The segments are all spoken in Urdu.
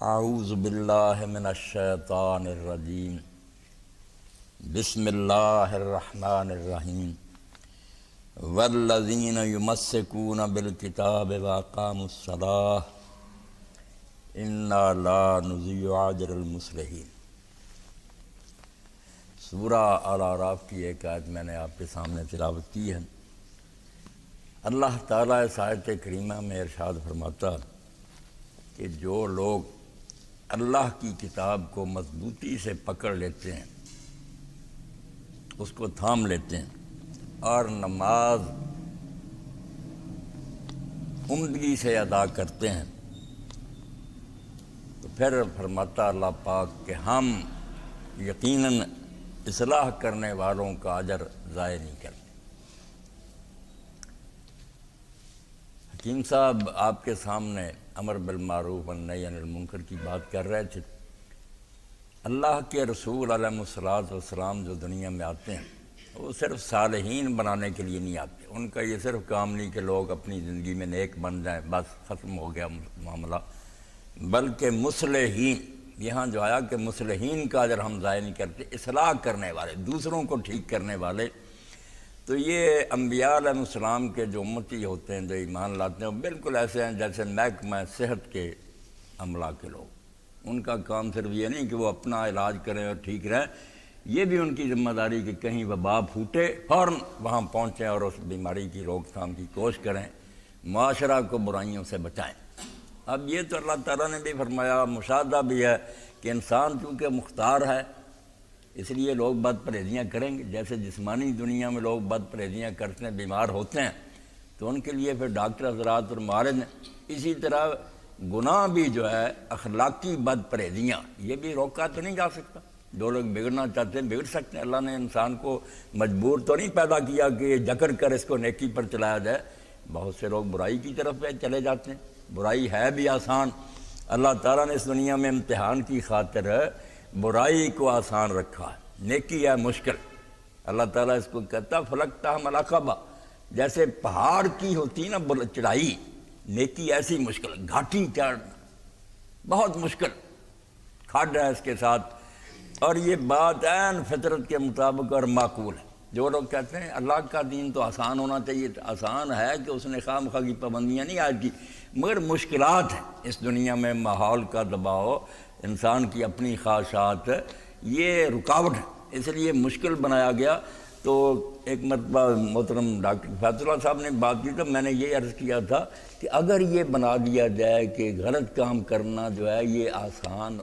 اعوذ باللہ من الشیطان الرجیم بسم اللہ الرحمن الرحیم والذین یمسکون بالکتاب واقاموا الصلاۃ انا لا نضیع اجر المصلحین۔ سورہ الاعراف کی ایک آیت میں نے آپ کے سامنے تلاوت کی ہے۔ اللہ تعالیٰ اس آیت کریمہ میں ارشاد فرماتا کہ جو لوگ اللہ کی کتاب کو مضبوطی سے پکڑ لیتے ہیں، اس کو تھام لیتے ہیں اور نماز عمدگی سے ادا کرتے ہیں، تو پھر فرماتا اللہ پاک کہ ہم یقیناً اصلاح کرنے والوں کا اجر ضائع نہیں کرتے۔ حکیم صاحب آپ کے سامنے امر بالمعروف والنہی عن المنکر کی بات کر رہے تھے۔ اللہ کے رسول علیہ الصلوۃ والسلام جو دنیا میں آتے ہیں وہ صرف صالحین بنانے کے لیے نہیں آتے، ان کا یہ صرف کام نہیں کہ لوگ اپنی زندگی میں نیک بن جائیں بس ختم ہو گیا معاملہ، بلکہ مصلحین، یہاں جو آیا کہ مصلحین کا اجر ہم ضائع نہیں کرتے، اصلاح کرنے والے، دوسروں کو ٹھیک کرنے والے۔ تو یہ انبیاء علیہ السلام کے جو امتی ہوتے ہیں، جو ایمان لاتے ہیں، وہ بالکل ایسے ہیں جیسے محکمہ صحت کے عملہ کے لوگ۔ ان کا کام صرف یہ نہیں کہ وہ اپنا علاج کریں اور ٹھیک رہیں، یہ بھی ان کی ذمہ داری کہ کہیں وبا پھوٹے فوراً وہاں پہنچیں اور اس بیماری کی روک تھام کی کوشش کریں، معاشرہ کو برائیوں سے بچائیں۔ اب یہ تو اللہ تعالیٰ نے بھی فرمایا، مشاہدہ بھی ہے کہ انسان چونکہ مختار ہے اس لیے لوگ بد پرہیزیاں کریں گے۔ جیسے جسمانی دنیا میں لوگ بد پرہیزیاں کرتے ہیں، بیمار ہوتے ہیں، تو ان کے لیے پھر ڈاکٹر حضرات اور معالج ہیں۔ اسی طرح گناہ بھی جو ہے، اخلاقی بد پرہیزیاں، یہ بھی روکا تو نہیں جا سکتا۔ جو لوگ بگڑنا چاہتے ہیں بگڑ سکتے ہیں، اللہ نے انسان کو مجبور تو نہیں پیدا کیا کہ جکڑ کر اس کو نیکی پر چلایا جائے۔ بہت سے لوگ برائی کی طرف چلے جاتے ہیں، برائی ہے بھی آسان۔ اللہ تعالیٰ نے اس دنیا میں امتحان کی خاطر برائی کو آسان رکھا ہے، نیکی ہے مشکل۔ اللہ تعالیٰ اس کو کہتا فلقتحم العقبہ، جیسے پہاڑ کی ہوتی نا چڑھائی، نیکی ایسی مشکل، گھاٹی چڑھنا بہت مشکل، کھڈ ہے اس کے ساتھ۔ اور یہ بات عین فطرت کے مطابق اور معقول ہے۔ جو لوگ کہتے ہیں اللہ کا دین تو آسان ہونا چاہیے، آسان ہے کہ اس نے خواہ مخواہ کی پابندیاں نہیں عائد کی، مگر مشکلات ہیں اس دنیا میں، ماحول کا دباؤ، انسان کی اپنی خواہشات، یہ رکاوٹ ہے، اس لیے مشکل بنایا گیا۔ تو ایک مرتبہ محترم ڈاکٹر فیض اللہ صاحب نے بات کی، تو میں نے یہ عرض کیا تھا کہ اگر یہ بنا دیا جائے کہ غلط کام کرنا جو ہے یہ آسان،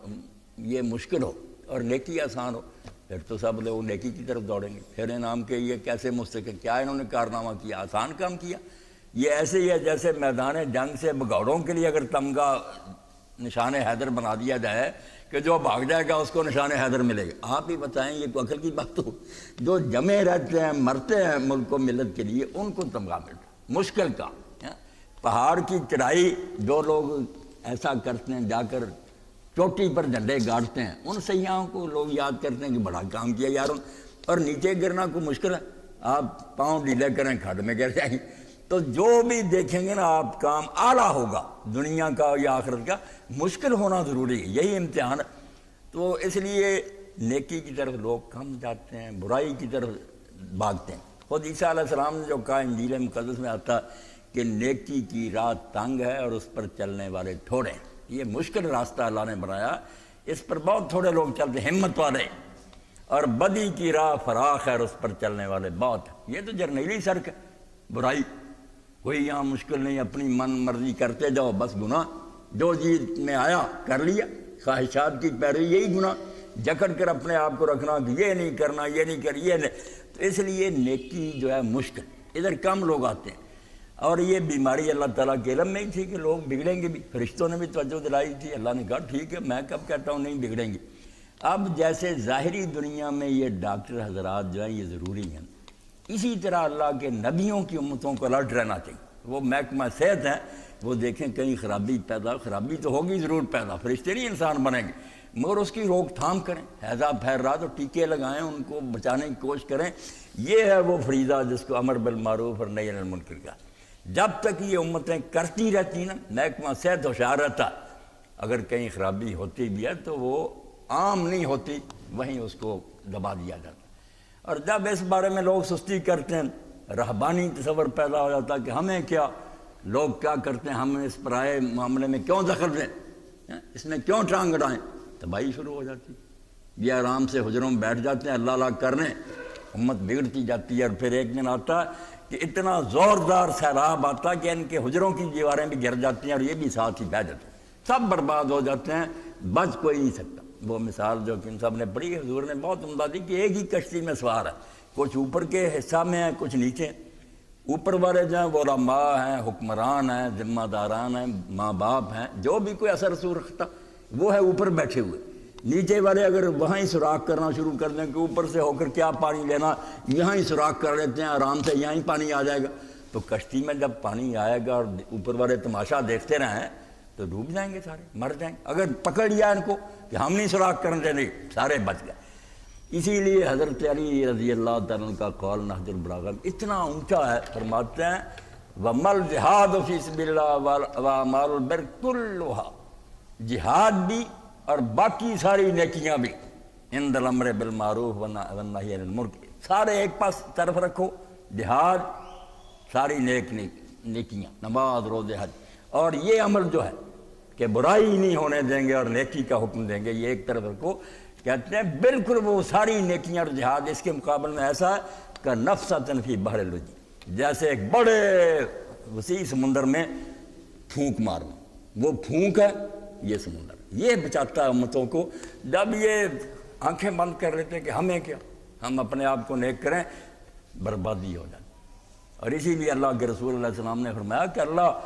یہ مشکل ہو اور نیکی آسان ہو، پھر تو سب لوگ نیکی کی طرف دوڑیں گے۔ پھر انعام کے یہ کیسے مستقل، کیا انہوں نے کارنامہ کیا، آسان کام کیا؟ یہ ایسے ہی ہے جیسے میدان جنگ سے بگوڑوں کے لیے اگر تمغہ نشان حیدر بنا دیا جائے کہ جو بھاگ جائے گا اس کو نشان حیدر ملے گا۔ آپ ہی بتائیں، یہ کوئی عقل کی بات ہو؟ جو جمے رہتے ہیں، مرتے ہیں ملک و ملت کے لیے، ان کو تمغہ ملتا ہے، مشکل کام۔ پہاڑ کی چڑھائی جو لوگ ایسا کرتے ہیں، جا کر چوٹی پر جھنڈے گاڑتے ہیں، ان سیاحوں کو لوگ یاد کرتے ہیں کہ بڑا کام کیا یار، اور نیچے گرنا کوئی مشکل ہے؟ آپ پاؤں ڈھیلے کریں کھڈ میں گر جائیں گے۔ تو جو بھی دیکھیں گے نا آپ، کام اعلیٰ ہوگا دنیا کا یا آخرت کا، مشکل ہونا ضروری ہے، یہی امتحان ہے۔ تو اس لیے نیکی کی طرف لوگ کم جاتے ہیں، برائی کی طرف بھاگتے ہیں۔ خود عیسیٰ علیہ السلام نے جو کہا انجیل مقدس میں آتا کہ نیکی کی راہ تنگ ہے اور اس پر چلنے والے تھوڑے ہیں۔ یہ مشکل راستہ اللہ نے بنایا، اس پر بہت تھوڑے لوگ چلتے ہیں، ہمت والے، اور بدی کی راہ فراخ ہے اور اس پر چلنے والے بہت ہیں۔ یہ تو جرنیلی سڑک ہے، برائی کوئی یہاں مشکل نہیں، اپنی من مرضی کرتے جاؤ، بس گناہ جو جی میں آیا کر لیا، خواہشات کی پیروی، یہی گناہ، جکڑ کر اپنے آپ کو رکھنا کہ یہ نہیں کرنا، یہ نہیں کر، یہ نہیں۔ تو اس لیے نیکی جو ہے مشکل، ادھر کم لوگ آتے ہیں۔ اور یہ بیماری اللہ تعالیٰ کے علم میں ہی تھی کہ لوگ بگڑیں گے بھی، فرشتوں نے بھی توجہ دلائی تھی، اللہ نے کہا ٹھیک ہے، میں کب کہتا ہوں نہیں بگڑیں گے۔ اب جیسے ظاہری دنیا میں یہ ڈاکٹر حضرات جو ہیں یہ ضروری ہیں، اسی طرح اللہ کے نبیوں کی امتوں کو الرٹ رہنا چاہیے۔ وہ محکمہ صحت ہیں، وہ دیکھیں کہیں خرابی تو ہوگی ضرور پیدا، فرشتے نہیں انسان بنیں گے، مگر اس کی روک تھام کریں، ہیضہ پھیل رہا تو ٹیکے لگائیں، ان کو بچانے کی کوشش کریں۔ یہ ہے وہ فریضہ جس کو امر بالمعروف اور نہی عن المنکر کا۔ جب تک یہ امتیں کرتی رہتی نا، محکمہ صحت ہوشیار رہتا اگر کہیں خرابی ہوتی بھی ہے تو وہ عام نہیں ہوتی، وہیں اس کو دبا دیا جاتا ہے۔ اور جب اس بارے میں لوگ سستی کرتے ہیں، رہبانی تصور پیدا ہو جاتا ہے کہ ہمیں کیا، لوگ کیا کرتے ہیں، ہم اس پرائے معاملے میں کیوں دخل دیں، اس میں کیوں ٹانگ اڑائیں، تباہی شروع ہو جاتی۔ یہ آرام سے حجروں میں بیٹھ جاتے ہیں اللہ اللہ کرنے، امت بگڑتی جاتی ہے۔ اور پھر ایک دن آتا ہے کہ اتنا زوردار سیلاب آتا کہ ان کے حجروں کی دیواریں بھی گر جاتی ہیں اور یہ بھی ساتھ ہی بہہ جاتے ہیں، سب برباد ہو جاتے ہیں، بچ کوئی نہیں سکتا۔ وہ مثال جو کہ ان صاحب نے پڑھی، حضور نے بہت عمدہ دی کہ ایک ہی کشتی میں سوار ہے، کچھ اوپر کے حصہ میں ہیں، کچھ نیچے۔ اوپر والے جو ہیں وہ علماء ہیں، حکمران ہیں، ذمہ داران ہیں، ماں باپ ہیں، جو بھی کوئی اثر رسوخ رکھتا وہ ہے اوپر بیٹھے ہوئے۔ نیچے والے اگر وہاں ہی سوراخ کرنا شروع کر دیں کہ اوپر سے ہو کر کیا پانی لینا، یہاں ہی سوراخ کر لیتے ہیں، آرام سے یہاں ہی پانی آ جائے گا، تو کشتی میں جب پانی آئے گا اور اوپر والے تماشا دیکھتے رہیں تو ڈوب جائیں گے، سارے مر جائیں گے۔ اگر پکڑ لیا ان کو کہ ہم نہیں سوراخ کرنے دیں گے، سارے بچ گئے۔ اسی لیے حضرت علی رضی اللہ تعالیٰ عنہ کا قول نہج البلاغہ اتنا اونچا ہے، فرماتے ہیں وَمَا الْجِهَادُ فِي سَبِيلِ اللَّهِ وَأَعْمَالُ الْبِرِّ كُلُّهَا، جہاد بھی اور باقی ساری نیکیاں بھی، عند الامر بالمعروف والنہی عن المنکر، سارے ایک پاس طرف رکھو، جہاد، ساری نیکیاں، نماز، روزے، حج، اور یہ عمل جو ہے کہ برائی نہیں ہونے دیں گے اور نیکی کا حکم دیں گے، یہ ایک طرف رکھو۔ کہتے ہیں بالکل وہ ساری نیکیاں اور جہاد اس کے مقابل میں ایسا ہے کہ نفسۃ فی بحر اللجی، جیسے ایک بڑے وسیع سمندر میں پھونک مارنا، وہ پھونک ہے یہ سمندر، یہ بچاتا ہے امتوں کو۔ جب یہ آنکھیں بند کر لیتے کہ ہمیں کیا، ہم اپنے آپ کو نیک کریں، بربادی ہو جاتی۔ اور اسی لیے اللہ کے رسول علیہ السلام نے فرمایا کہ اللہ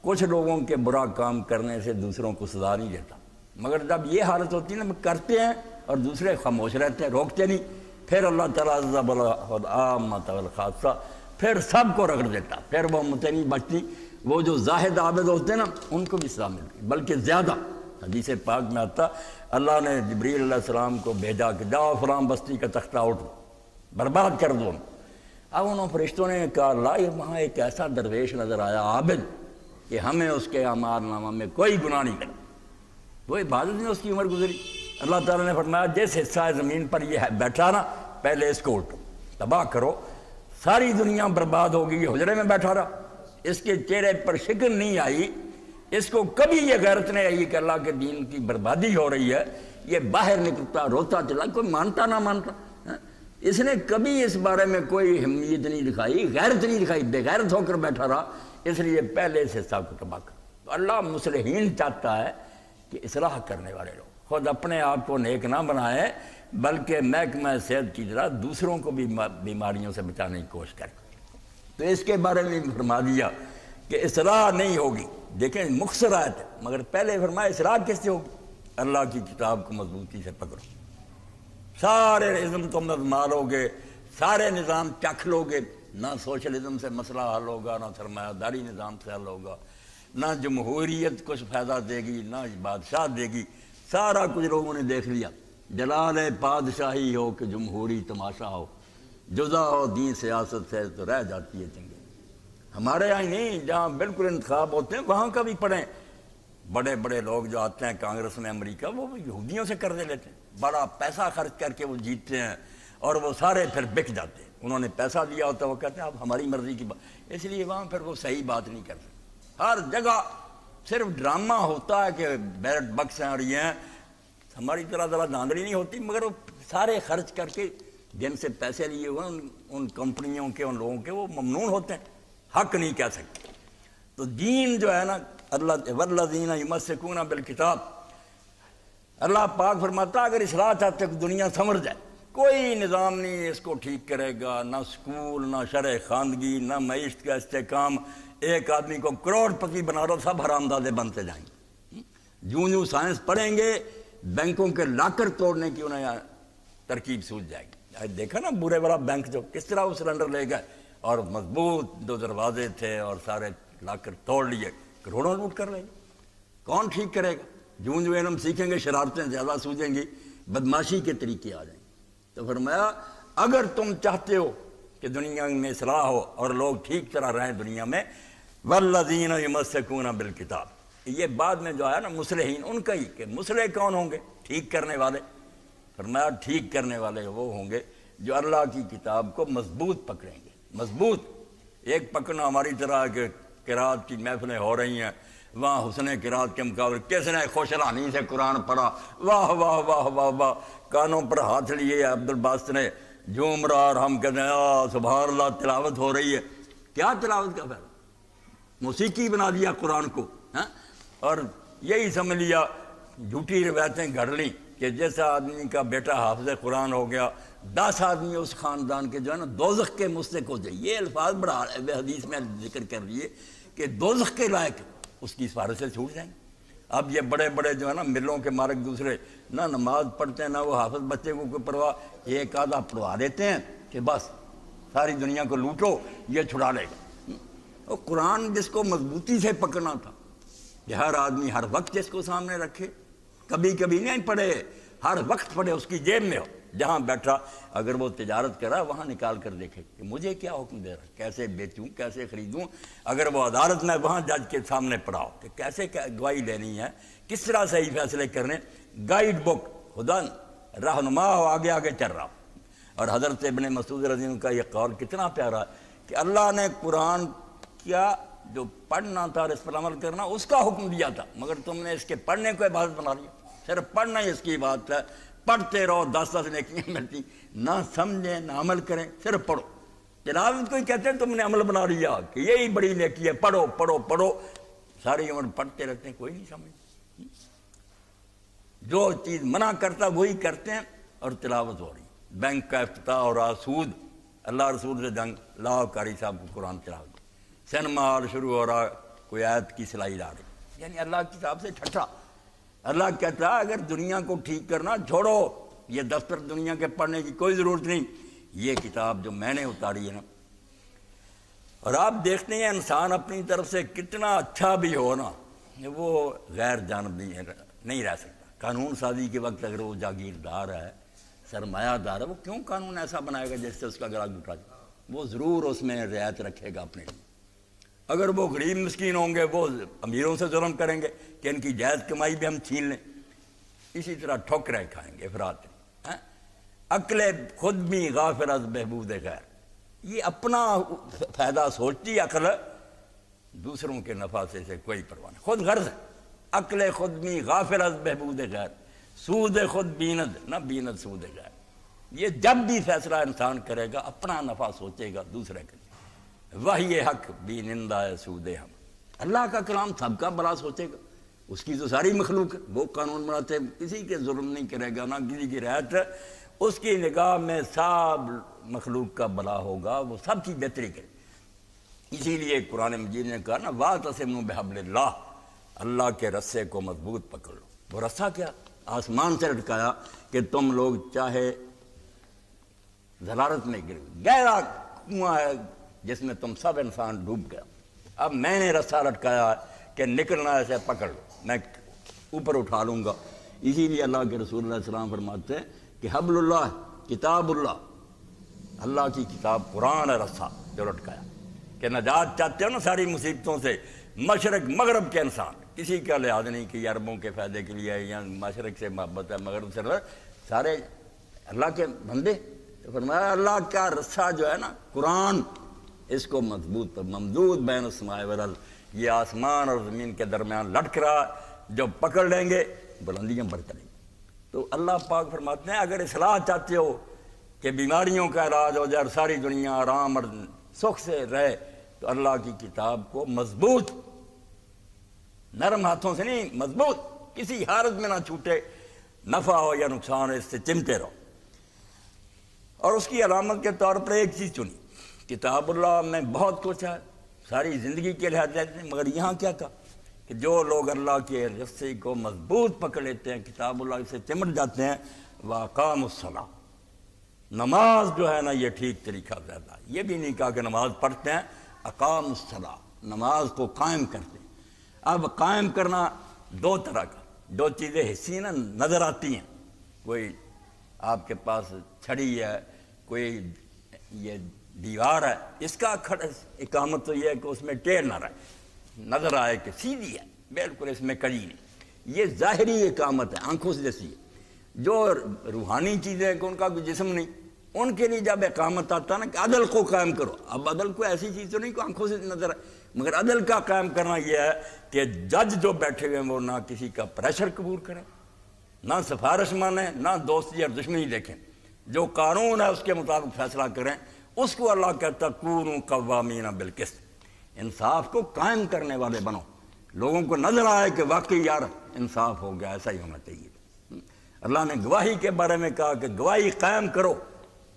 کچھ لوگوں کے برا کام کرنے سے دوسروں کو سزا نہیں دیتا، مگر جب یہ حالت ہوتی ہے نا، کرتے ہیں اور دوسرے خاموش رہتے ہیں، روکتے نہیں، پھر اللہ تعالیٰ عزب العامۃ والخاصہ پھر سب کو رگڑ دیتا، پھر وہ امتیں نہیں بچتی۔ وہ جو زاہد عابد ہوتے ہیں نا ان کو بھی سزا ملتی، بلکہ زیادہ۔ حدیث پاک میں آتا اللہ نے جبریل علیہ السلام کو بھیجا کہ جاؤ فلاں بستی کا تختہ اٹھو، برباد کر دو۔ اب انہوں فرشتوں نے کہا اللہ، وہاں ایک ایسا درویش نظر آیا عابد کہ ہمیں اس کے اعمال نامہ میں کوئی گناہ نہیں کرا، وہ عبادت میں اس کی عمر گزری۔ اللہ تعالیٰ نے فرمایا جس حصہ زمین پر یہ بیٹھا نا، پہلے اس کو اٹھو، تباہ کرو، ساری دنیا برباد ہوگی۔ حجرے میں بیٹھا رہا، اس کے چہرے پر شکن نہیں آئی، اس کو کبھی یہ غیرت نہیں آئی کہ اللہ کے دین کی بربادی ہو رہی ہے۔ یہ باہر نکلتا روتا چلا، کوئی مانتا نہ مانتا، اس نے کبھی اس بارے میں کوئی حمیت نہیں دکھائی، غیرت نہیں دکھائی، بے غیرت ہو کر بیٹھا رہا، اس لیے پہلے اس حصہ کو تباہ کر۔ تو اللہ مصلحین چاہتا ہے کہ اصلاح کرنے والے لوگ خود اپنے آپ کو نیک نہ بنائیں، بلکہ محکمہ صحت کی طرح دوسروں کو بھی بیماریوں سے بچانے کی کوشش کریں۔ تو اس کے بارے میں فرما دیا کہ اصلاح نہیں ہوگی، دیکھیں مختصر آیت ہے، مگر پہلے فرمایا اصلاح کس سے ہوگی؟ اللہ کی کتاب کو مضبوطی سے پکڑو، سارے ازم تم مارو گے، سارے نظام چکھ لو گے، نہ سوشلزم سے مسئلہ حل ہوگا، نہ سرمایہ داری نظام سے حل ہوگا، نہ جمہوریت کچھ فائدہ دے گی، نہ بادشاہ دے گی، سارا کچھ لوگوں نے دیکھ لیا۔ جلال بادشاہی ہو کہ جمہوری تماشا ہو، جزا ہو دین سیاست سے تو رہ جاتی ہے چنگی۔ ہمارے یہاں نہیں، جہاں بالکل انتخاب ہوتے ہیں وہاں کا بھی پڑھیں، بڑے بڑے لوگ جو آتے ہیں کانگریس میں امریکہ، وہ یہودیوں سے قرضے لیتے ہیں، بڑا پیسہ خرچ کر کے وہ جیتتے ہیں اور وہ سارے پھر بک جاتے ہیں۔ انہوں نے پیسہ دیا ہوتا ہے، وہ کہتے ہیں اب ہماری مرضی کی بات، اس لیے وہاں پھر وہ صحیح بات نہیں کرتے۔ ہر جگہ صرف ڈرامہ ہوتا ہے کہ بیلٹ بکس ہیں اور یہ ہیں، ہماری طرح ذرا دھاندلی نہیں ہوتی، مگر وہ سارے خرچ کر کے جن سے پیسے لیے ہوئے ان کمپنیوں کے، ان لوگوں کے، وہ ممنون ہوتے ہیں، حق نہیں کہہ سکتے۔ تو دین جو ہے نا، اللہ والذین یمسکون بالکتاب، اللہ پاک فرماتا اگر اصلاح چاہتے کہ دنیا سمر جائے، کوئی نظام نہیں اس کو ٹھیک کرے گا، نہ سکول، نہ شرح خواندگی، نہ معیشت کا استحکام۔ ایک آدمی کو کروڑ پتی بنا دو، سب حرامزادے بنتے جائیں گے۔ جوں سائنس پڑھیں گے، بینکوں کے لاکر توڑنے کی انہیں ترکیب سوچ جائے گی۔ دیکھا نا برے والا بینک جو کس طرح وہ سلنڈر لے گئے اور مضبوط دو دروازے تھے اور سارے لاکر توڑ لیے، کروڑوں لوٹ کر لے گئے۔ کون ٹھیک کرے گا؟ جوں علم سیکھیں گے شرارتیں زیادہ سوجیں گی، بدماشی کے طریقے آ جائیں گے۔ تو فرمایا اگر تم چاہتے ہو کہ دنیا میں اصلاح ہو اور لوگ ٹھیک طرح رہیں دنیا میں، والذین یمسکون بالکتاب، یہ بعد میں جو ہے نا مصلحین ان کا ہی، کہ مصلح کون ہوں گے؟ ٹھیک کرنے والے۔ فرمایا ٹھیک کرنے والے وہ ہوں گے جو اللہ کی کتاب کو مضبوط پکڑیں گے۔ مضبوط ایک پکڑنا ہماری طرح کہ قرات کی محفلیں ہو رہی ہیں، وہاں حسن قرات کے مقابلے کس نے خوشلانی سے قرآن پڑھا، واہ واہ واہ واہ واہ، کانوں پر ہاتھ لیے عبد الباسط نے جھوم رہا، اور ہم کہتے ہیں سبحان اللہ تلاوت ہو رہی ہے۔ کیا تلاوت کا فائدہ؟ موسیقی بنا دیا قرآن کو، ہاں؟ اور یہی سمجھ لیا، جھوٹی روایتیں گھڑ لیں کہ جیسا آدمی کا بیٹا حافظ قرآن ہو گیا 10 آدمی اس خاندان کے جو ہے نا دوزخ کے مستحق ہو جائے۔ یہ الفاظ بڑا حدیث میں ذکر کر دیے کہ دوزخ کے لائق اس کی سفارش سے چھوٹ جائیں گے۔ اب یہ بڑے بڑے جو ہے نا ملوں کے مالک دوسرے نہ نماز پڑھتے ہیں نہ وہ حافظ بچے کو کوئی پرواہ، ایک آدھا پڑھوا دیتے ہیں کہ بس ساری دنیا کو لوٹو یہ چھڑا لے گا۔ اور قرآن جس کو مضبوطی سے پکڑنا تھا کہ ہر آدمی ہر وقت اس کو سامنے رکھے، کبھی کبھی نہیں پڑھے، ہر وقت پڑھے، اس کی جیب میں ہو، جہاں بیٹھا اگر وہ تجارت کر رہا ہے وہاں نکال کر دیکھے کہ مجھے کیا حکم دے رہا ہے، کیسے بیچوں کیسے خریدوں۔ اگر وہ عدالت میں وہاں جج کے سامنے پڑھاؤ کہ کیسے گواہی دینی ہے، کس طرح صحیح فیصلے کرنے، گائیڈ بک خدا رہنما ہو، آگے آگے چل رہا۔ اور حضرت ابن مسعود رضی اللہ عنہ کا یہ قول کتنا پیارا ہے کہ اللہ نے قرآن کیا جو پڑھنا تھا اور اس پر عمل کرنا اس کا حکم دیا تھا، مگر تم نے اس کے پڑھنے کو عبادت بنا لیا۔ صرف پڑھنا ہی اس کی عبادت ہے، پڑھتے رہو 10 نیکیاں ملتی، نہ سمجھیں نہ عمل کریں، صرف پڑھو۔ تلاوت کو ہی کہتے ہیں تم نے عمل بنا لیا کہ یہی بڑی نیکی ہے، پڑھو پڑھو پڑھو، ساری عمر پڑھتے رہتے ہیں، کوئی نہیں سمجھ، جو چیز منع کرتا وہی کرتے ہیں، اور تلاوت ہو رہی۔ بینک کا افتتاح اور سود، اللہ رسول سے جنگ، لاؤ قاری صاحب کو قرآن تلاوت، سینما ہال شروع ہو رہا، کوئی آیت کی سلائی لا رہی، یعنی اللہ کی کتاب سے ٹھٹا۔ اللہ کہتا ہے اگر دنیا کو ٹھیک کرنا چھوڑو، یہ دفتر دنیا کے پڑھنے کی کوئی ضرورت نہیں، یہ کتاب جو میں نے اتاری ہے نا۔ اور آپ دیکھتے ہیں انسان اپنی طرف سے کتنا اچھا بھی ہو نا، وہ غیر جانب نہیں رہ سکتا۔ قانون سازی کے وقت اگر وہ جاگیردار ہے، سرمایہ دار ہے، وہ کیوں قانون ایسا بنائے گا جس سے اس کا گلا گھٹا جائے؟ وہ ضرور اس میں رعایت رکھے گا اپنے لیے۔ اگر وہ غریب مسکین ہوں گے وہ امیروں سے ظلم کریں گے کہ ان کی جائز کمائی بھی ہم چھین لیں، اسی طرح ٹھوکریں کھائیں گے افراط۔ عقل خود بھی غافل از بہبود غیر، یہ اپنا فائدہ سوچتی عقل، دوسروں کے نفع سے اسے کوئی پرواہ نہیں، خود غرض ہے۔ عقل خود بھی غافل از بہبود غیر، سود خود بیند نہ بیند سود غیر۔ یہ جب بھی فیصلہ انسان کرے گا اپنا نفع سوچے گا، دوسرے کے لیے۔ وحی حق بھی نندہ سود ہم، اللہ کا کلام سب کا بھلا سوچے گا، اس کی تو ساری مخلوق ہے، وہ قانون بناتے کسی کے ظلم نہیں کرے گا، نہ کسی کی رعایت، اس کی نگاہ میں سب مخلوق کا بھلا ہوگا، وہ سب کی بہتری کرے۔ اسی لیے قرآن مجید نے کہا نا واعتصموا بحبل اللہ، اللہ کے رسے کو مضبوط پکڑ لو۔ وہ رسہ کیا؟ آسمان سے لٹکایا کہ تم لوگ چاہے ضلالت میں گر، گہرا کنواں ہے جس میں تم سب انسان ڈوب گیا، اب میں نے رسہ لٹکایا کہ نکلنا ایسے پکڑ لو، میں اوپر اٹھا لوں گا۔ اسی لیے اللہ کے رسول اللہ علیہ السلام فرماتے ہیں کہ حبل اللہ کتاب اللہ، اللہ کی کتاب قرآن ہے رسہ جو لٹکایا، کہ نجات چاہتے ہو نا ساری مصیبتوں سے، مشرق مغرب کے انسان، کسی کا لحاظ نہیں کہ عربوں کے فائدے کے لیے یا مشرق سے محبت ہے مغرب سے، سارے اللہ کے بندے۔ تو فرمایا اللہ کا رسہ جو ہے نا قرآن، اس کو مضبوط پر ممدود بین السماء والارض، یہ آسمان اور زمین کے درمیان لٹک رہا، جو پکڑ لیں گے بلندیاں بڑھ چلیں گی۔ تو اللہ پاک فرماتے ہیں اگر اصلاح چاہتے ہو کہ بیماریوں کا علاج ہو جائے اور ساری دنیا آرام اور سکھ سے رہے، تو اللہ کی کتاب کو مضبوط، نرم ہاتھوں سے نہیں، مضبوط، کسی حالت میں نہ چھوٹے، نفع ہو یا نقصان ہو اس سے چمٹے رہو۔ اور اس کی علامت کے طور پر ایک چیز چنی، کتاب اللہ میں بہت کچھ ہے، ساری زندگی کے لحاظ سے، مگر یہاں کیا کہا کہ جو لوگ اللہ کے رسے کو مضبوط پکڑ لیتے ہیں، کتاب اللہ سے چمٹ جاتے ہیں، وَأَقَامُوا الصَّلَاةَ، نماز جو ہے نا یہ ٹھیک طریقہ زیادہ، یہ بھی نہیں کہا کہ نماز پڑھتے ہیں، اقام الصلاۃ، نماز کو قائم کرتے ہیں۔ اب قائم کرنا دو طرح کا، دو چیزیں حصی نا نظر آتی ہیں، کوئی آپ کے پاس چھڑی ہے، کوئی یہ دیوار ہے، اس کا اقامت تو یہ ہے کہ اس میں ٹیڑھ نہ رہے، نظر آئے کہ سیدھی ہے، بالکل اس میں کجی نہیں، یہ ظاہری اقامت ہے، آنکھوں سے جیسی ہے۔ جو روحانی چیزیں ہیں کہ ان کا کوئی جسم نہیں، ان کے لیے جب اقامت آتا نا کہ عدل کو قائم کرو، اب عدل کو ایسی چیز تو نہیں کہ آنکھوں سے نظر ہے، مگر عدل کا قائم کرنا یہ ہے کہ جج جو بیٹھے ہوئے ہیں وہ نہ کسی کا پریشر قبول کریں، نہ سفارش مانیں، نہ دوستی اور دشمنی دیکھیں، جو قانون ہے اس کے مطابق فیصلہ کریں۔ اس کو اللہ کہتا ہے کونوا قوامین بالقسط، انصاف کو قائم کرنے والے بنو، لوگوں کو نظر آئے کہ واقعی یار انصاف ہو گیا، ایسا ہی ہونا چاہیے۔ اللہ نے گواہی کے بارے میں کہا کہ گواہی قائم کرو،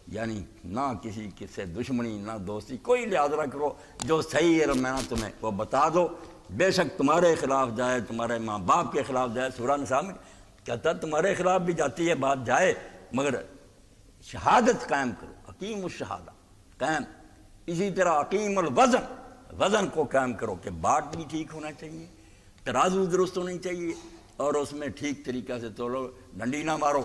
یعنی نہ کسی سے دشمنی نہ دوستی، کوئی لحاظ نہ کرو، جو صحیح علم میں نہ تمہیں وہ بتا دو، بے شک تمہارے خلاف جائے، تمہارے ماں باپ کے خلاف جائے، سورہ نساء میں کہتا ہے تمہارے خلاف بھی جاتی ہے بات جائے، مگر شہادت قائم کرو، حکیم الشہادہ قائم۔ اسی طرح حکیم الوزن، وزن کو قائم کرو کہ بات بھی ٹھیک ہونا چاہیے، ترازو درست ہونی چاہیے، اور اس میں ٹھیک طریقہ سے تولو، ڈنڈی نہ مارو۔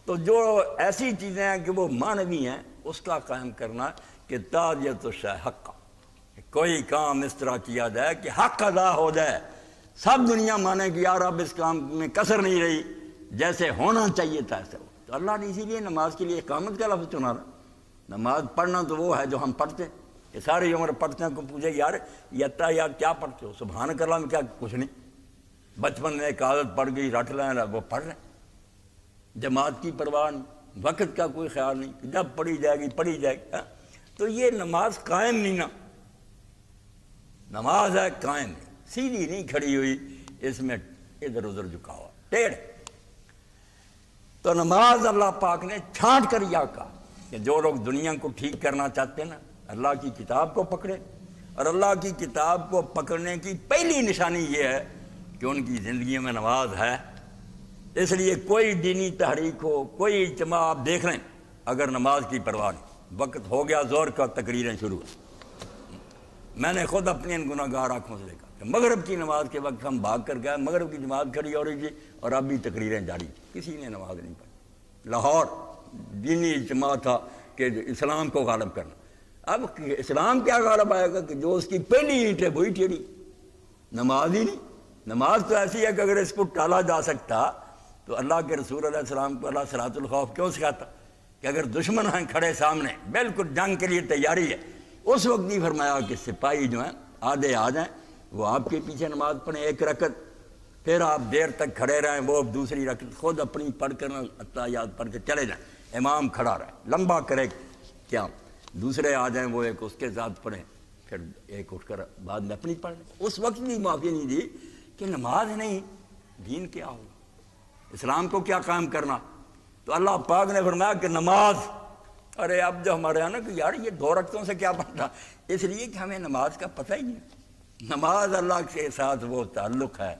تو جو ایسی چیزیں ہیں کہ وہ معنوی ہیں اس کا قائم کرنا کہ تعدیت الشیء حق، کوئی کام اس طرح کیا جائے کہ حق ادا ہو جائے، سب دنیا مانے کہ یار اب اس کام میں کسر نہیں رہی، جیسے ہونا چاہیے تھا ایسے ہو۔ تو اللہ نے اسی لیے نماز کے لیے اقامت کا لفظ چنا رہا۔ نماز پڑھنا تو وہ ہے جو ہم پڑھتے ہیں، یہ ساری عمر پڑھتے ہیں، کو پوچھے یار یہ اتحیات کیا پڑھتے ہو؟ سبحانک اللہ میں کیا؟ کچھ نہیں، بچپن میں ایک عادت پڑ گئی، رٹ لیں وہ پڑھ رہے ہیں، جماعت کی پرواہ نہیں، وقت کا کوئی خیال نہیں، جب پڑھی جائے گی پڑھی جائے گی۔ تو یہ نماز قائم نہیں نا، نماز ہے قائم نہیں، سیدھی نہیں کھڑی ہوئی، اس میں ادھر ادھر جھکا ہوا ٹیڑھ۔ تو نماز اللہ پاک نے چھانٹ کر یہ کہا کہ جو لوگ دنیا کو ٹھیک کرنا چاہتے ہیں نا، اللہ کی کتاب کو پکڑے، اور اللہ کی کتاب کو پکڑنے کی پہلی نشانی یہ ہے کہ ان کی زندگی میں نماز ہے۔ اس لیے کوئی دینی تحریک ہو، کوئی اجتماع آپ دیکھ لیں، اگر نماز کی پرواہ نہیں، وقت ہو گیا زور کا، تقریریں شروع ہیں۔ میں نے خود اپنی ان گناہگار آنکھوں سے دیکھا کہ مغرب کی نماز کے وقت ہم بھاگ کر گئے، مغرب کی جماعت کھڑی ہو رہی تھی اور اب بھی تقریریں جاری، کسی نے نماز نہیں پڑھی۔ لاہور دینی اجتماع تھا کہ اسلام کو غالب کرنا، اب اسلام کیا غالب آئے گا کہ جو اس کی پہلی اینٹ ہے وہی ٹیڑھی، نماز ہی نہیں۔ نماز تو ایسی ہے کہ اگر اس کو ٹالا جا سکتا تو اللہ کے رسول علیہ السلام کو اللہ صلاۃ الخوف کیوں سکھاتا کہ اگر دشمن ہیں کھڑے سامنے، بالکل جنگ کے لیے تیاری ہے، اس وقت نہیں فرمایا کہ سپاہی جو ہیں آدھے آ جائیں، وہ آپ کے پیچھے نماز پڑھیں ایک رکعت، پھر آپ دیر تک کھڑے رہیں، وہ دوسری رکعت خود اپنی پڑھ کر اتحیات پڑھ کے چلے جائیں، امام کھڑا رہے، لمبا کرے کیا، دوسرے آ جائیں وہ ایک اس کے ساتھ پڑھیں، پھر ایک اٹھ کر بعد میں اپنی پڑھ لیں۔ اس وقت بھی معافی نہیں دی کہ نماز نہیں، دین کیا ہوگا، اسلام کو کیا قائم کرنا۔ تو اللہ پاک نے فرمایا کہ نماز، ارے اب جو ہمارے یہاں نا کہ یار یہ 2 رکعتوں سے کیا بنتا، اس لیے کہ ہمیں نماز کا پتہ ہی نہیں۔ نماز اللہ کے ساتھ وہ تعلق ہے،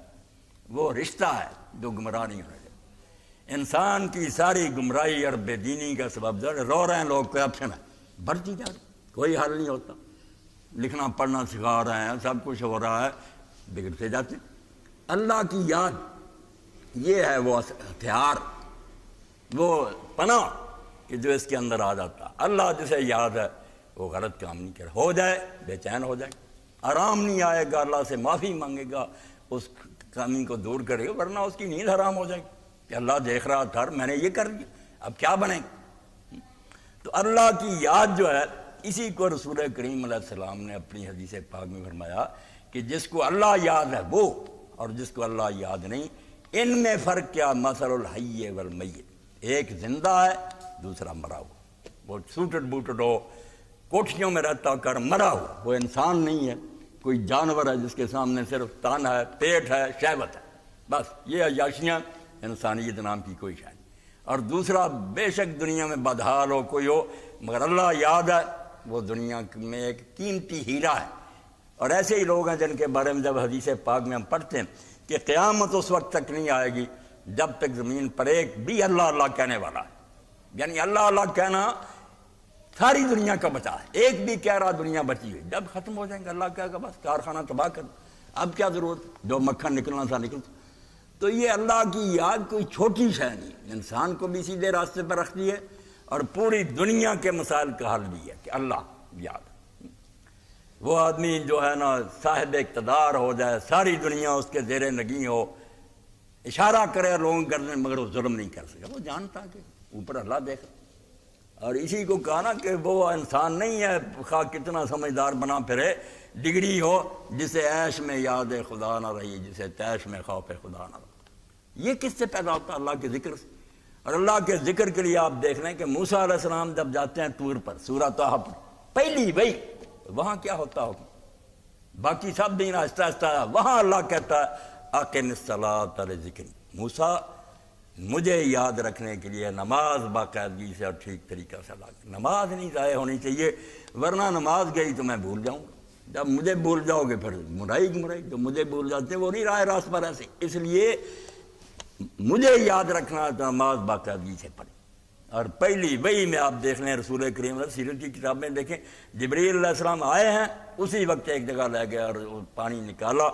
وہ رشتہ ہے جو گمراہ نہیں ہونا چاہیے۔ انسان کی ساری گمراہی اور بے دینی کا سبب رو رہے ہیں لوگ، کوئی آپشن ہے، بڑھتی جا رہی، کوئی حل نہیں ہوتا، لکھنا پڑھنا سکھا رہے ہیں، سب کچھ ہو رہا ہے، بگڑتے جاتے۔ اللہ کی یاد یہ ہے وہ ہتھیار، وہ پناہ کہ جو اس کے اندر آ جاتا۔ اللہ جسے یاد ہے وہ غلط کام نہیں کرے، ہو جائے بے چین ہو جائے، آرام نہیں آئے گا، اللہ سے معافی مانگے گا، اس کمی کو دور کرے گا، ورنہ اس کی نیند حرام ہو جائے گی کہ اللہ دیکھ رہا تھا میں نے یہ کر دیا، اب کیا بنے گا۔ تو اللہ کی یاد جو ہے، اسی کو رسول کریم علیہ السلام نے اپنی حدیث پاک میں فرمایا کہ جس کو اللہ یاد ہے وہ، اور جس کو اللہ یاد نہیں، ان میں فرق کیا، مثل الحی والمیت، ایک زندہ ہے دوسرا مرا ہوا، وہ سوٹڈ بوٹڈ ہو، کوٹھیوں میں رہتا کر مرا ہوا، وہ انسان نہیں ہے، کوئی جانور ہے جس کے سامنے صرف تان ہے، پیٹ ہے، شہوت ہے، بس یہ عیاشیاں، انسانیت نام کی کوئی شے نہیں۔ اور دوسرا بے شک دنیا میں بدحال ہو کوئی ہو، مگر اللہ یاد ہے، وہ دنیا میں ایک قیمتی ہیرا ہے۔ اور ایسے ہی لوگ ہیں جن کے بارے میں جب حدیث پاک میں ہم پڑھتے ہیں کہ قیامت اس وقت تک نہیں آئے گی جب تک زمین پر ایک بھی اللہ اللہ کہنے والا ہے، یعنی اللہ اللہ کہنا ساری دنیا کا بچا ہے، ایک بھی کہہ رہا دنیا بچی ہوئی، جب ختم ہو جائیں گے اللہ کہے گا بس کارخانہ تباہ کر، اب کیا ضرورت، جو مکھن نکلنا تھا نکلتا۔ تو یہ اللہ کی یاد کوئی چھوٹی شے نہیں، انسان کو بھی سیدھے راستے پر رکھتی ہے اور پوری دنیا کے مسائل کا حل بھی ہے کہ اللہ یاد۔ وہ آدمی جو ہے نا صاحب اقتدار ہو جائے، ساری دنیا اس کے زیر نگیں ہو، اشارہ کرے لوگوں کرنے، مگر وہ ظلم نہیں کر سکے، وہ جانتا کہ اوپر اللہ دیکھ۔ اور اسی کو کہا نا کہ وہ انسان نہیں ہے خواہ کتنا سمجھدار بنا پھرے، ڈگری ہو جسے عیش میں یاد خدا نہ رہی، جسے تیش میں خوف خدا نہ رہی۔ یہ کس سے پیدا ہوتا ہے؟ اللہ کے ذکر سے۔ اور اللہ کے ذکر کے لیے آپ دیکھ لیں کہ موسیٰ علیہ السلام جب جاتے ہیں طور پر، سورہ طٰہٰ پر، پہلی وہی، وہاں کیا ہوتا ہوگا؟ باقی سب دین آہستہ آہستہ، وہاں اللہ کہتا ہے اقم الصلاۃ لذکری، موسیٰ مجھے یاد رکھنے کے لیے نماز باقاعدگی سے اور ٹھیک طریقہ سے ادا کر۔ نماز نہیں ضائع ہونی چاہیے، ورنہ نماز گئی تو میں بھول جاؤں گا۔ جب مجھے بھول جاؤ گے پھر گمراہی، جو مجھے بھول جاتے ہیں وہ نہیں راہ راست پر ایسے۔ اس لیے مجھے یاد رکھنا تو نماز باقاعدگی سے پڑھیں۔ اور پہلی وہی میں آپ دیکھ لیں رسول کریم علیہ سیرت کی کتاب میں دیکھیں، جبریل علیہ السلام آئے ہیں، اسی وقت ایک جگہ لے گئے اور پانی نکالا،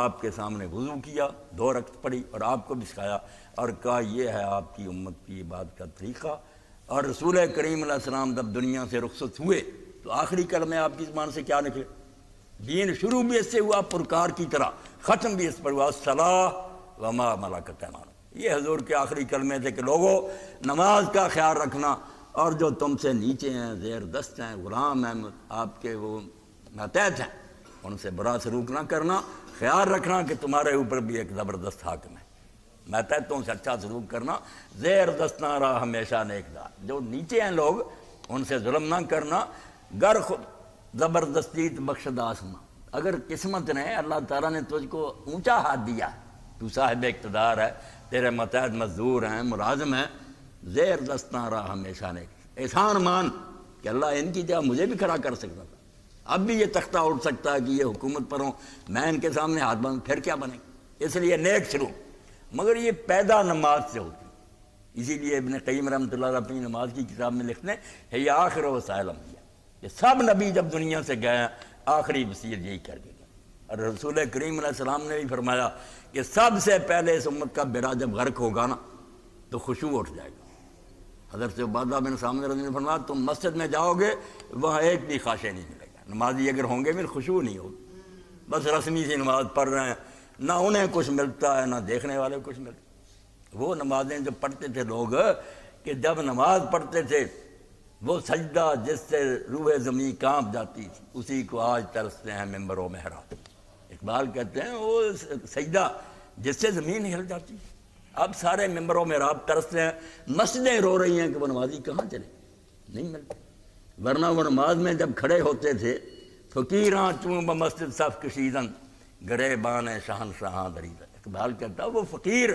آپ کے سامنے وضو کیا، 2 رکعت پڑھی اور آپ کو بھی سکھایا اور کہا یہ ہے آپ کی امت کی عبادت کا طریقہ۔ اور رسول کریم علیہ السلام جب دنیا سے رخصت ہوئے تو آخری کلمے آپ کی زبان سے کیا نکلے؟ دین شروع بھی اس سے ہوا پرکار کی طرح، ختم بھی اس پر ہوا الصلاۃ وما ملکت ایمانکم۔ یہ حضور کے آخری کلمے تھے کہ لوگوں نماز کا خیال رکھنا، اور جو تم سے نیچے ہیں، زیر دست ہیں، غلام ہیں، آپ کے وہ ماتحت ہیں، ان سے برا سلوک نہ کرنا، خیال رکھنا کہ تمہارے اوپر بھی ایک زبردست حاکم ہے، ماتحتوں سے اچھا سلوک کرنا، زیر دست نہ رہا ہمیشہ نیکدار، جو نیچے ہیں لوگ ان سے ظلم نہ کرنا، گر خود زبردستی بخشد آسماں۔ اگر قسمت نے اللہ تعالیٰ نے تجھ کو اونچا ہاتھ دیا، تو صاحب اقتدار ہے، تیرے ماتحت مزدور ہیں، ملازم ہیں، زیر دست نہ رہا ہمیشہ نیک، احسان مان کہ اللہ ان کی جگہ مجھے بھی کھڑا کر سکتا تھا، اب بھی یہ تختہ اٹھ سکتا ہے کہ یہ حکومت پر ہوں، میں ان کے سامنے ہاتھ بند، پھر کیا بنے؟ اس لیے نیک سلوک، مگر یہ پیدا نماز سے ہوتی۔ اسی لیے ابن قیم رحمۃ اللہ علیہ اپنی نماز کی کتاب میں لکھتے ہیں ہے یہ آخر وسائل انبیاء، کہ سب نبی جب دنیا سے گئے آخری وصیت یہی کر کے گئے۔ اور رسول کریم علیہ السلام نے بھی فرمایا کہ سب سے پہلے اس امت کا بیڑا جب غرق ہوگا نا تو خشوع اٹھ جائے گا۔ حضرت عبادہ بن سامنے رضی اللہ عنہ نے فرمایا تم مسجد میں جاؤ گے وہاں ایک بھی خاشع نہیں ملے گا، نمازی اگر ہوں گے پھر خشوع نہیں ہوگی، بس رسمی سی نماز پڑھ رہے ہیں، نہ انہیں کچھ ملتا ہے نہ دیکھنے والے کچھ ملتا۔ وہ نمازیں جو پڑھتے تھے لوگ، کہ جب نماز پڑھتے تھے وہ سجدہ جس سے روح زمین کانپ جاتی تھی، اسی کو آج ترستے ہیں ممبر و محراب۔ اقبال کہتے ہیں وہ سجدہ جس سے زمین ہل جاتی، اب سارے ممبر و محراب ترستے ہیں، مسجدیں رو رہی ہیں کہ وہ نمازی کہاں چلے، نہیں ملتے۔ ورنہ وہ نماز میں جب کھڑے ہوتے تھے، فقیراں چوں بمسجد صف کشیدن گریبان شہنشاہاں دریدہ۔ اقبال کہتا وہ فقیر،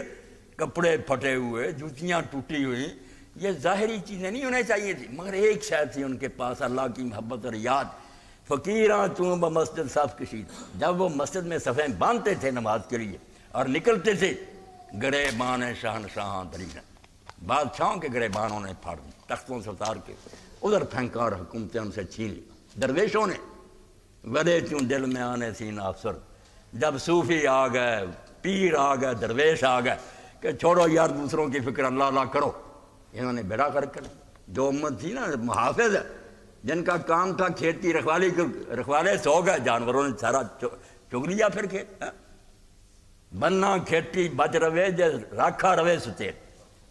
کپڑے پھٹے ہوئے، جوتیاں ٹوٹی ہوئی، یہ ظاہری چیزیں نہیں ہونے چاہیے تھی، مگر ایک شاید تھی ان کے پاس، اللہ کی محبت اور یاد۔ فقیراں چوں بمسجد صف کشید، جب وہ مسجد میں صفیں باندھتے تھے نماز کے لیے اور نکلتے تھے، گریبان شہنشاہاں دریدہ، بادشاہوں کے گریبانوں نے پھاڑ دی، تختوں سے اتار کے ادھر پھینکا اور حکومتیں ان سے چھین لی۔ درویشوں نے ورے چوں دل میں آنے سینہ افسر، جب صوفی آ گئے، پیر آ گئے، درویش آ گئے کہ چھوڑو یار دوسروں کی فکر، اللہ اللہ کرو، انہوں نے بیڑا غرق کر دیا۔ جو امت تھی نا محافظ ہے، جن کا کام تھا کھیت کی رکھوالے، سو گئے، جانوروں نے سارا چگ لیا پھر کھیت۔ بننا کھیتی بچ روے جے راکھا روے سچے،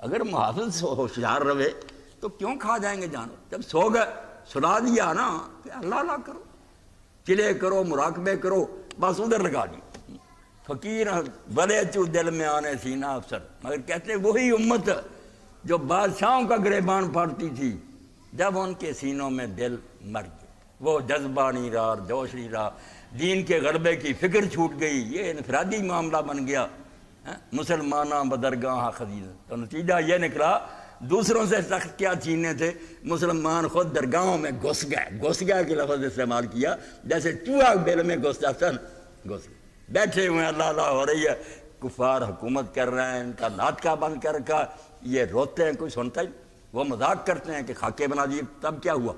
اگر محافظ ہوشیار روے تو کیوں کھا جائیں گے جانور؟ جب سو گئے سلا دیا نا کہ اللہ اللہ کرو، چلے کرو، مراقبے کرو، بس ادھر لگا دی۔ فقیر بڑے چو دل میں آنے سینہ افسر، مگر کہتے وہی امت جو بادشاہوں کا گریبان پھاڑتی تھی، جب ان کے سینوں میں دل مر گئے، وہ جذبہ نہیں رہا، جوش نہیں رہا، دین کے غلبے کی فکر چھوٹ گئی، یہ انفرادی معاملہ بن گیا، مسلمانہ بدرگاہ خزینہ۔ تو نتیجہ یہ نکلا دوسروں سے تخت کیا چھینے تھے، مسلمان خود درگاہوں میں گھس گئے کے لفظ استعمال کیا، جیسے چوہا بیل میں گھس جاتا ہے، گھس گئے، بیٹھے ہوئے ہیں، اللہ اللہ ہو رہی ہے، کفار حکومت کر رہے ہیں، ان کا ناطقہ بند کر رکھا، یہ روتے ہیں، کوئی سنتا ہی، وہ مذاق کرتے ہیں کہ خاکے بنا دیے، تب کیا ہوا،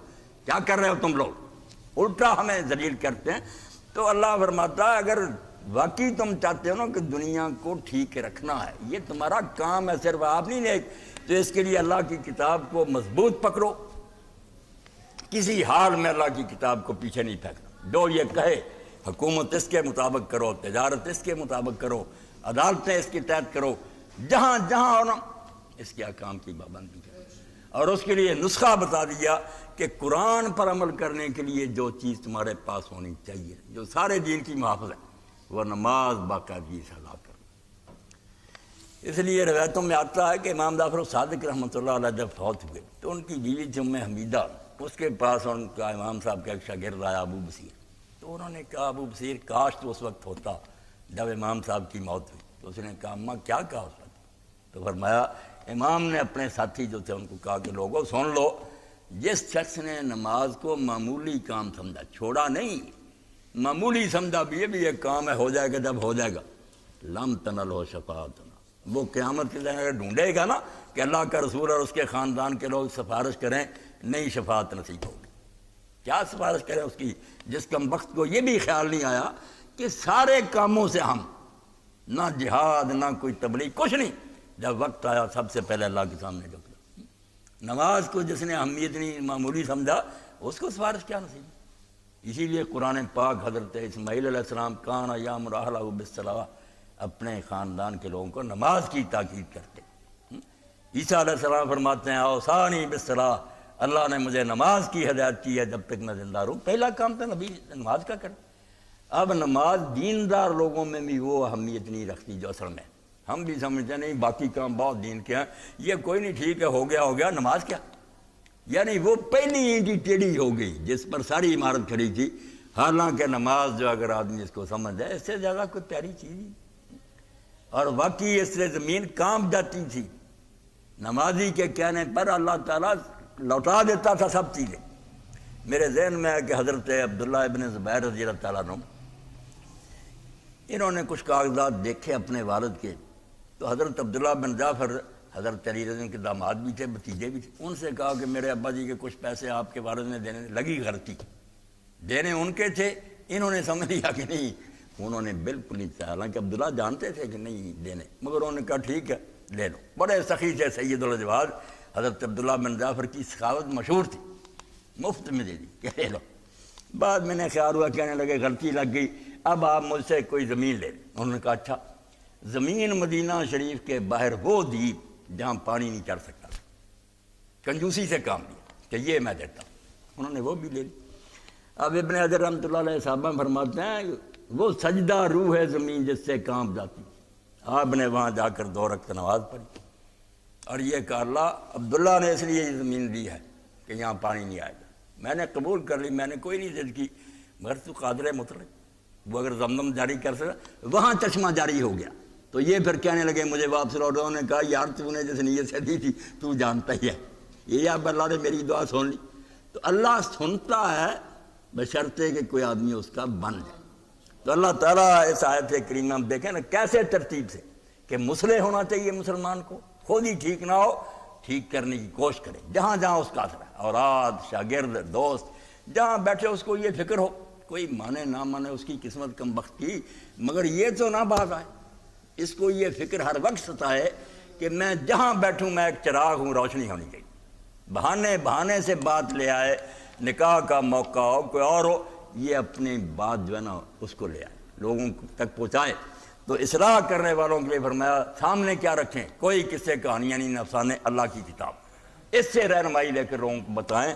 کیا کر رہے ہو تم لوگ، الٹا ہمیں ذلیل کرتے ہیں۔ تو اللہ فرماتا ہے اگر واقعی تم چاہتے ہو نا کہ دنیا کو ٹھیک رکھنا ہے، یہ تمہارا کام ہے، صرف آپ نہیں نیک، تو اس کے لیے اللہ کی کتاب کو مضبوط پکڑو، کسی حال میں اللہ کی کتاب کو پیچھے نہیں پھینکنا، جو یہ کہے حکومت اس کے مطابق کرو، تجارت اس کے مطابق کرو، عدالتیں اس کے تحت کرو، جہاں جہاں ہونا اس کے احکام کی پابندی کرو۔ اور اس کے لیے نسخہ بتا دیا کہ قرآن پر عمل کرنے کے لیے جو چیز تمہارے پاس ہونی چاہیے، جو سارے دین کی محافظ ہے، وہ نماز باقاعدگی سے ادا کرنا۔ اس لیے روایتوں میں آتا ہے کہ امام جعفر صادق رحمۃ اللہ علیہ جب فوت ہوئے تو ان کی بیوی تھی ام حمیدہ، اس کے پاس ان کا امام صاحب کا ایک شاگرد آیا ابو بصیر، تو انہوں نے کہا ابو بصیر کاش تو اس وقت ہوتا جب امام صاحب کی موت ہوئی۔ تو اس نے کہا اماں کیا کہا اس وقت؟ تو فرمایا امام نے اپنے ساتھی جو تھے ان کو کہا کہ لوگوں سن لو، جس شخص نے نماز کو معمولی کام سمجھا، چھوڑا نہیں، معمولی سمجھا بھی یہ بھی ایک کام ہے، ہو جائے گا جب ہو جائے گا، لم تنلہ شفاعتنا، وہ قیامت کے دن اگر ڈھونڈے گا نا کہ اللہ کا رسول اور اس کے خاندان کے لوگ سفارش کریں، نہیں شفاعت نصیب ہوگی۔ کیا سفارش کریں اس کی، جس کم وقت کو یہ بھی خیال نہیں آیا کہ سارے کاموں سے ہم، نہ جہاد نہ کوئی تبلیغ، کچھ نہیں، جب وقت آیا سب سے پہلے اللہ کے سامنے جھکا۔ نماز کو جس نے اہمیت نہیں معمولی سمجھا اس کو سفارش کیا نصیب۔ اسی لیے قرآن پاک حضرت اسماعیل علیہ السلام کان یامر اہلہ بالصلاۃ، اپنے خاندان کے لوگوں کو نماز کی تاکید کرتے۔ عیسیٰ علیہ السلام فرماتے ہیں اوصانی بالصلاۃ، اللہ نے مجھے نماز کی ہدایت کی ہے جب تک میں زندہ رہوں۔ پہلا کام تھا نبی نماز کا کرنا۔ اب نماز دیندار لوگوں میں بھی وہ اہمیت نہیں رکھتی جو اصل میں ہم بھی سمجھتے ہیں، نہیں باقی کام بہت دین کے ہیں، یہ کوئی نہیں، ٹھیک ہے ہو گیا، نماز کیا؟ یعنی وہ پہلی اینٹ ہی ٹیڑھی ہو گئی جس پر ساری عمارت کھڑی تھی۔ حالانکہ نماز جو اگر آدمی اس کو سمجھ جائے اس سے زیادہ کوئی پیاری چیز نہیں، اور واقعی اس سے زمین کانپ جاتی تھی۔ نمازی کے کہنے پر اللہ تعالیٰ لوٹا دیتا تھا سب چیزیں۔ میرے ذہن میں ہے کہ حضرت عبداللہ ابن زبیر رضی اللہ تعالیٰ عنہ، انہوں نے کچھ کاغذات دیکھے اپنے والد کے، تو حضرت عبداللہ بن جعفر حضرت علی رضی اللہ عنہ کے داماد بھی تھے، بھتیجے بھی تھے، ان سے کہا کہ میرے ابا جی کے کچھ پیسے آپ کے والد نے دینے، لگی غلطی، دینے ان کے تھے، انہوں نے سمجھ لیا کہ نہیں، انہوں نے بالکل نہیں چاہا، حالانکہ عبداللہ جانتے تھے کہ نہیں دینے، مگر انہوں نے کہا ٹھیک ہے لے لو۔ بڑے سخی تھے سید الجواد، حضرت عبداللہ بن جعفر کی سخاوت مشہور تھی، مفت میں دے دی کہ لے لو۔ بعد میں نے خیال ہوا، کہنے لگے غلطی لگ گئی، اب آپ مجھ سے کوئی زمین لے لیں۔ انہوں نے کہا اچھا، زمین مدینہ شریف کے باہر وہ دی جہاں پانی نہیں چڑھ سکتا، کنجوسی سے کام لیا کہ یہ میں دیتا ہوں، انہوں نے وہ بھی لے لی۔ اب ابن حجر رحمۃ اللہ علیہ صاحبہ فرماتے ہیں وہ سجدہ روح ہے زمین جس سے کانپ جاتی، آپ نے وہاں جا کر 2 رکعت نماز پڑھی اور یہ کہا اللہ عبداللہ نے اس لیے یہ زمین دی ہے کہ یہاں پانی نہیں آئے گا، میں نے قبول کر لی، میں نے کوئی نہیں ضد کی، مگر تو قادر مطلق، وہ اگر زمزم جاری کر سکا، وہاں چشمہ جاری ہو گیا، تو یہ پھر کہنے لگے مجھے واپس لوٹو۔ انہوں نے کہا یار تو نے جس نیت سے دی تھی تو جانتا ہی ہے، یہ اب اللہ نے میری دعا سن لی۔ تو اللہ سنتا ہے بشرطے کہ کوئی آدمی اس کا بن جائے۔ تو اللہ تعالیٰ اس آیت کریمہ ہم دیکھیں نا کیسے ترتیب سے کہ مصلح ہونا چاہیے مسلمان کو، خود ہی ٹھیک نہ ہو ٹھیک کرنے کی کوشش کرے، جہاں جہاں اس کا اثر ہے، اولاد، شاگرد، دوست، جہاں بیٹھے اس کو یہ فکر ہو، کوئی مانے نہ مانے اس کی قسمت کم بخت کی، مگر یہ تو نہ باز آئے، اس کو یہ فکر ہر وقت ستائے کہ میں جہاں بیٹھوں میں ایک چراغ ہوں، روشنی ہونی چاہیے۔ بہانے سے بات لے آئے، نکاح کا موقع ہو، کوئی اور ہو، یہ اپنی بات جو ہے نا اس کو لے آئے، لوگوں تک پہنچائے۔ تو اصلاح کرنے والوں کے لیے فرمایا سامنے کیا رکھیں، کوئی قصے کہانیاں نہیں، افسانے، اللہ کی کتاب، اس سے رہنمائی لے کر لوگوں کو بتائیں،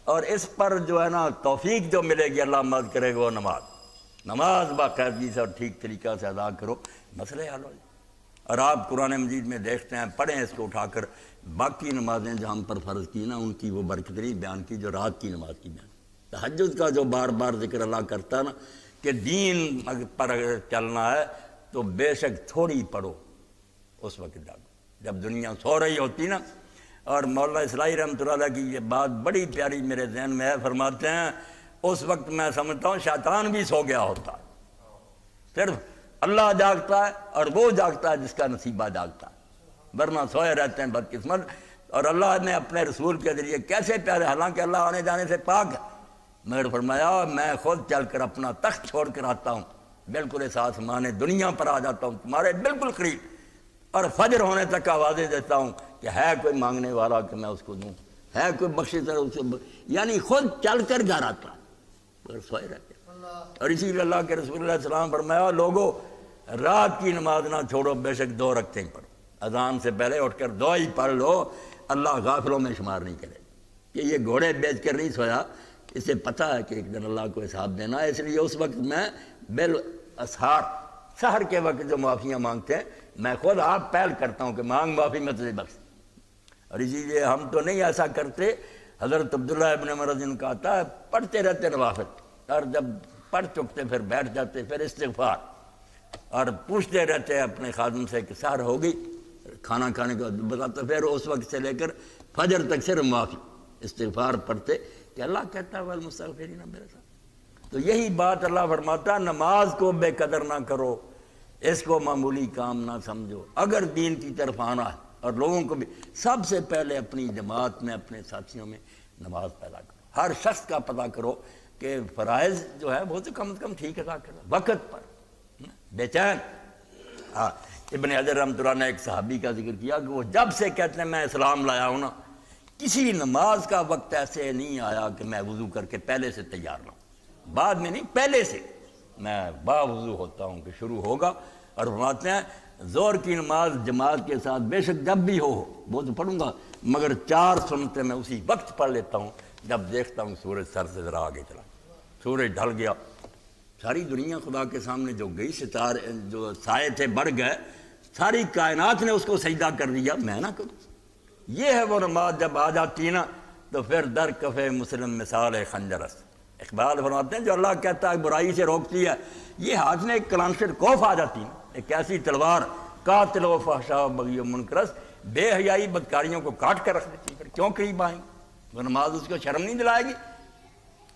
اور اس پر جو ہے نا توفیق جو ملے گی اللہ مدد کرے گا، وہ نماز باقاعدگی سے اور ٹھیک طریقہ سے ادا کرو، مسئلے حل ہو جائے۔ اور آپ قرآن مجید میں دیکھتے ہیں، پڑھیں اس کو اٹھا کر، باقی نمازیں جو ہم پر فرض کی نا ان کی وہ برکت نہیں بیان کی جو رات کی نماز کی بیان۔ تہجد کا جو بار بار ذکر اللہ کرتا نا کہ دین پر اگر چلنا ہے تو بے شک تھوڑی پڑھو، اس وقت جاگو جب دنیا سو رہی ہوتی نا۔ اور مولانا اسلائی رحمۃ اللہ علیہ کی یہ بات بڑی پیاری میرے ذہن میں ہے، فرماتے ہیں اس وقت میں سمجھتا ہوں شیطان بھی سو گیا ہوتا ہے، صرف اللہ جاگتا ہے اور وہ جاگتا ہے جس کا نصیبہ جاگتا ہے، ورنہ سوئے رہتے ہیں بدقسمت۔ اور اللہ نے اپنے رسول کے ذریعے کیسے پیارے، حالانکہ اللہ آنے جانے سے پاک ہے، مگر فرمایا میں خود چل کر اپنا تخت چھوڑ کر آتا ہوں، بالکل اس آسمان دنیا پر آ جاتا ہوں تمہارے بالکل قریب، اور فجر ہونے تک آوازیں دیتا ہوں کہ ہے کوئی مانگنے والا کہ میں اس کو دوں، ہے کوئی بخشش اسے، یعنی خود چل کر گھر آتا مگر سوئے رہتے۔ اور اسی لیے اللہ کے رسول اللہ علیہ السلام فرمایا لوگوں رات کی نماز نہ چھوڑو، بے شک 2 رکعتیں پڑھو، اذان سے پہلے اٹھ کر 2 ہی پڑھ لو، اللہ غافلوں میں شمار نہیں کرے کہ یہ گھوڑے بیچ کر نہیں سویا، اسے پتہ ہے کہ ایک دن اللہ کو حساب دینا ہے، اس لیے اس وقت میں بالاسحار سحر کے وقت جو معافیاں مانگتے ہیں میں خود آپ پہل کرتا ہوں کہ مانگ معافی میں تجھے بخش، اور اسی لیے ہم تو نہیں ایسا کرتے۔ حضرت عبداللہ ابن عمر رضی اللہ عنہ کہتا ہے پڑھتے رہتے نوافل، اور جب پڑھ چکتے پھر بیٹھ جاتے، پھر استغفار، اور پوچھتے رہتے اپنے خادم سے کہ سحر ہوگی، کھانا کھانے کا بتاتا، پھر اس وقت سے لے کر فجر تک صرف معافی استغفار پڑھتے کہ اللہ کہتا ہے والمستغفرین بالاسحار۔ تو یہی بات اللہ فرماتا ہے نماز کو بے قدر نہ کرو، اس کو معمولی کام نہ سمجھو، اگر دین کی طرف آنا ہے، اور لوگوں کو بھی سب سے پہلے اپنی جماعت میں اپنے ساتھیوں میں نماز پیدا کرو، ہر شخص کا پتہ کرو کہ فرائض جو ہے وہ تو کم از کم ٹھیک ادا کرو وقت پر، بے چین۔ ہاں ابن حجر رحمۃ اللہ نے ایک صحابی کا ذکر کیا کہ وہ جب سے کہتے ہیں میں اسلام لایا ہوں نا، کسی نماز کا وقت ایسے نہیں آیا کہ میں وضو کر کے پہلے سے تیار نہ ہوں، بعد میں نہیں، پہلے سے میں باوضو ہوتا ہوں کہ شروع ہوگا۔ اور فرماتے ہیں ظہر کی نماز جماعت کے ساتھ بے شک جب بھی ہو وہ تو پڑھوں گا، مگر 4 سنتیں میں اسی وقت پڑھ لیتا ہوں جب دیکھتا ہوں سورج سر سے ذرا آگے چلا، سورج ڈھل گیا، ساری دنیا خدا کے سامنے جو گئی، ستارے جو سائے تھے بڑھ گئے، ساری کائنات نے اس کو سجدہ کر دیا، میں نہ کروں۔ یہ ہے وہ نماز جب آ جاتی نا تو پھر در کفے مسلم مثال خنجرس۔ اقبال فرماتے ہیں جو اللہ کہتا ہے برائی سے روکتی ہے، یہ ہاتھ میں ایک کلانشر کوف آ جاتی ہے، ایک ایسی تلوار قاتل و فحشاء و بغی و منکرس، بے حیائی بدکاریوں کو کاٹ کر رکھ دیتی ہے، پھر کیوں قریب آئیں گے؟ وہ نماز اس کو شرم نہیں دلائے گی،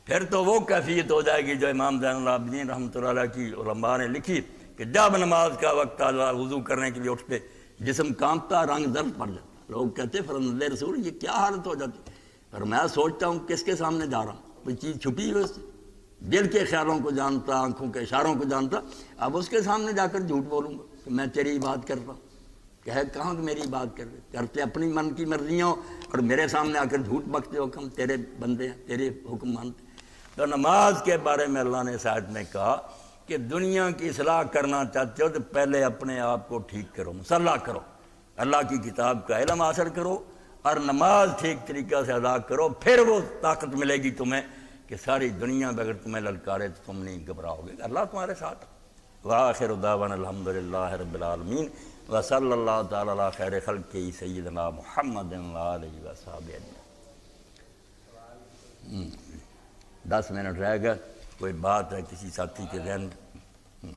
پھر تو وہ کیفیت ہو جائے گی جو امام زین العابدین رحمۃ اللہ علیہ کی علماء نے لکھی کہ جب نماز کا وقت آ وضو کرنے کے لیے اٹھتے جسم کانپتا، رنگ زرد پڑ جاتا، لوگ کہتے فرزند رسول یہ کیا حالت ہو جاتی، پر میں سوچتا ہوں کس کے سامنے جا رہا ہوں، کوئی چیز چھپی ہوئی اس سے، دل کے خیالوں کو جانتا، آنکھوں کے اشاروں کو جانتا، اب اس کے سامنے جا کر جھوٹ بولوں گا کہ میں تیری بات کر رہا ہوں، کہ ہے کہاں کہ میری بات کرتے اپنی من کی مرضیاں اور میرے سامنے آ کر جھوٹ بکتے ہو کہ ہم تیرے بندے ہیں، تیرے حکم مانتے۔ تو نماز کے بارے میں اللہ نے اس آیت میں کہا کہ دنیا کی اصلاح کرنا چاہتے ہو تو پہلے اپنے آپ کو ٹھیک کرو، مسلح کرو، اللہ کی کتاب کا علم حاصل کرو اور نماز ٹھیک طریقہ سے ادا کرو، پھر وہ طاقت ملے گی تمہیں کہ ساری دنیا میں اگر تمہیں للکارے تو تم نہیں گھبراؤ گے، اللہ تمہارے ساتھ۔ وآخر دعوانا الحمدللہ رب العالمین وصلی اللہ تعالی علی خیر خلقہ سیدنا محمد وآلہ وصحبہ اجمعین۔ 10 منٹ رہ گئے، کوئی بات ہے کسی ساتھی کے ذہن